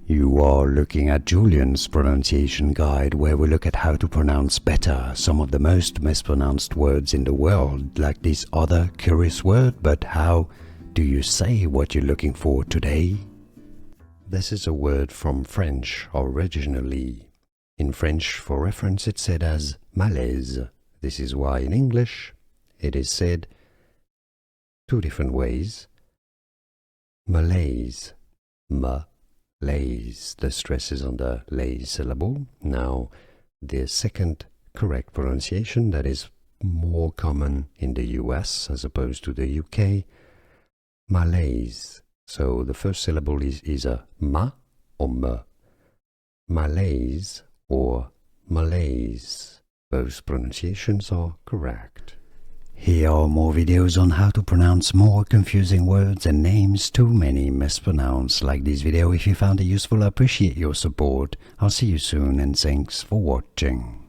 You are looking at Julian's pronunciation guide, where we look at how to pronounce better some of the most mispronounced words in the world, like this other curious word. But how do you say what you're looking for today? This is a word from French originally. In French, for reference, it's said as malaise. This is why in English it is said two different ways. Malaise, malaise. The stress is on the laise syllable. Now, the second correct pronunciation that is more common in the US as opposed to the UK, malaise. So the first syllable is a ma or me. Malaise or malaise. Both pronunciations are correct. Here are more videos on how to pronounce more confusing words and names too many mispronounced. Like this video if you found it useful. I appreciate your support. I'll see you soon and thanks for watching.